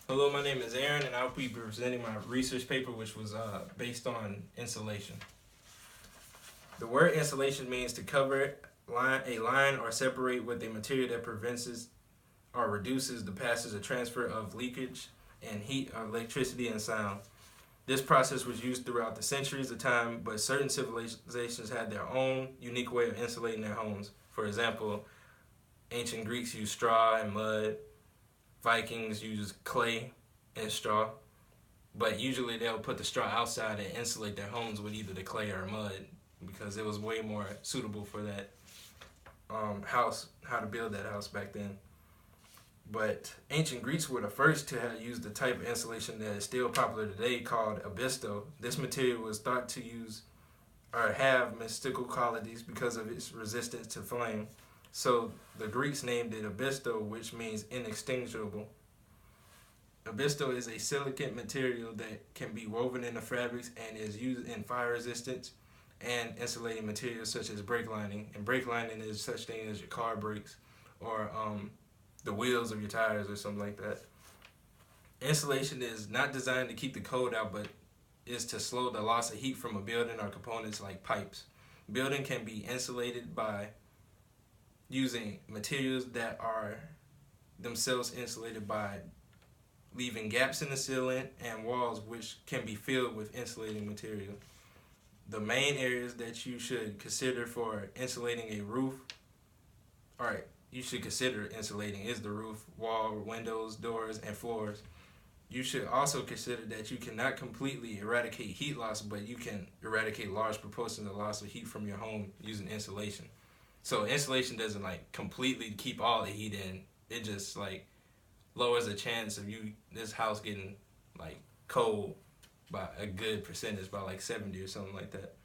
Hello, my name is Aaron, and I'll be presenting my research paper, which was based on insulation. The word insulation means to cover a line or separate with a material that prevents or reduces the passage or transfer of leakage and heat, electricity, and sound. This process was used throughout the centuries of time, but certain civilizations had their own unique way of insulating their homes. For example, ancient Greeks used straw and mud. Vikings used clay and straw, but usually they'll put the straw outside and insulate their homes with either the clay or mud because it was way more suitable for that house, how to build that house back then. But ancient Greeks were the first to have used the type of insulation that is still popular today called abisto. This material was thought to use or have mystical qualities because of its resistance to flame. So the Greeks named it abisto, which means inextinguishable. Abisto is a silicate material that can be woven into fabrics and is used in fire resistance and insulating materials such as brake lining. And brake lining is such thing as your car brakes or the wheels of your tires or something like that. Insulation is not designed to keep the cold out, but is to slow the loss of heat from a building or components like pipes. Building can be insulated by using materials that are themselves insulated by leaving gaps in the ceiling and walls which can be filled with insulating material. The main areas that you should consider for insulating a roof, you should consider insulating is the roof, wall, windows, doors, and floors. You should also consider that you cannot completely eradicate heat loss, but you can eradicate large proportions of loss of heat from your home using insulation. So insulation doesn't completely keep all the heat in. It just lowers the chance of this house getting cold by a good percentage, by 70 or something like that.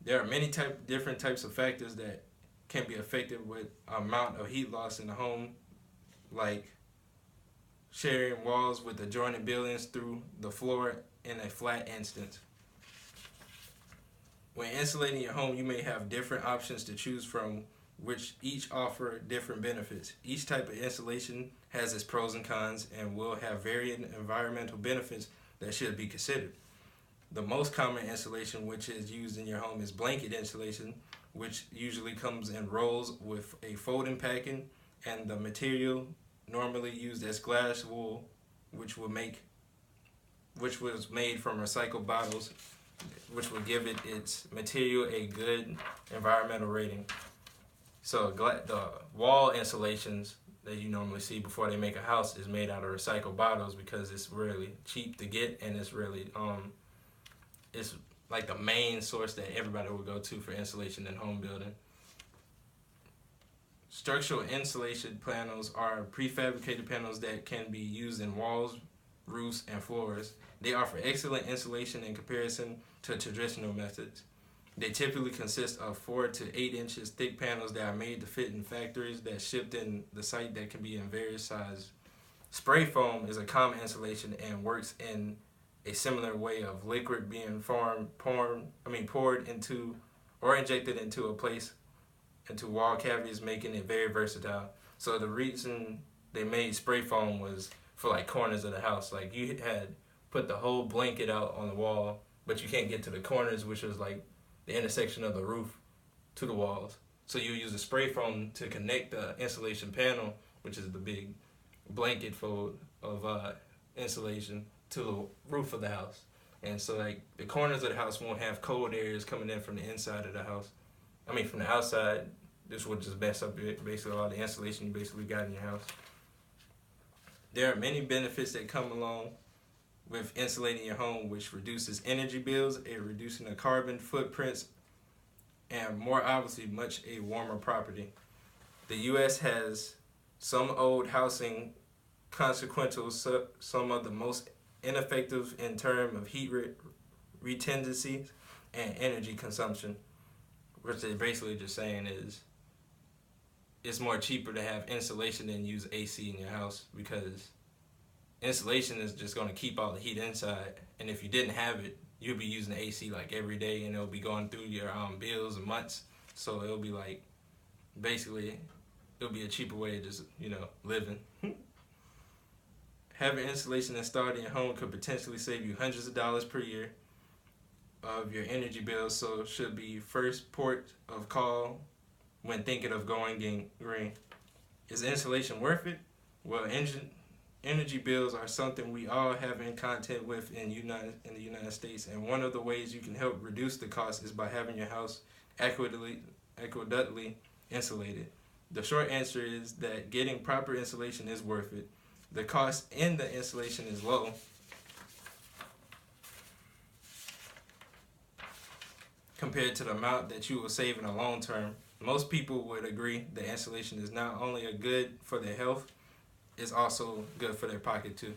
There are many different types of factors that can be affected with amount of heat loss in the home, like sharing walls with adjoining buildings through the floor in a flat instance. When insulating your home, you may have different options to choose from, which each offer different benefits. Each type of insulation has its pros and cons and will have varying environmental benefits that should be considered. The most common insulation which is used in your home is blanket insulation, which usually comes in rolls with a folding packing, and the material normally used as glass wool, which was made from recycled bottles, which will give its material a good environmental rating. So the wall insulations that you normally see before they make a house is made out of recycled bottles because it's really cheap to get, and it's really it's like the main source that everybody will go to for insulation in home building. Structural insulation panels are prefabricated panels that can be used in walls, roofs, and floors. They offer excellent insulation in comparison to traditional methods. They typically consist of 4 to 8 inches thick panels that are made to fit in factories that shipped in the site that can be in various sizes. Spray foam is a common insulation and works in a similar way of liquid being poured into or injected into wall cavities, making it very versatile. So the reason they made spray foam was for corners of the house. You had put the whole blanket out on the wall, but you can't get to the corners, which was the intersection of the roof to the walls. So you use a spray foam to connect the insulation panel, which is the big blanket fold of insulation, to the roof of the house. And so the corners of the house won't have cold areas coming in from the inside of the house. From the outside. This would just mess up basically all the insulation you basically got in your house. There are many benefits that come along with insulating your home, which reduces energy bills, reducing the carbon footprints, and more obviously, much a warmer property. The U.S. has some old housing consequential, some of the most ineffective in terms of heat retenancy and energy consumption, which they're basically just saying is it's more cheaper to have insulation than use AC in your house, because insulation is just going to keep all the heat inside, and if you didn't have it, you'll be using the AC every day, and it'll be going through your bills and months. So it'll be basically it'll be a cheaper way of just living. Having insulation installed in your home could potentially save you hundreds of dollars per year of your energy bills, so should be first port of call when thinking of going green. Is insulation worth it? Well, energy bills are something we all have in contact with in the United States, and one of the ways you can help reduce the cost is by having your house adequately insulated. The short answer is that getting proper insulation is worth it. The cost in the insulation is low. Compared to the amount that you will save in the long term. Most people would agree that insulation is not only good for their health, it's also good for their pocket too.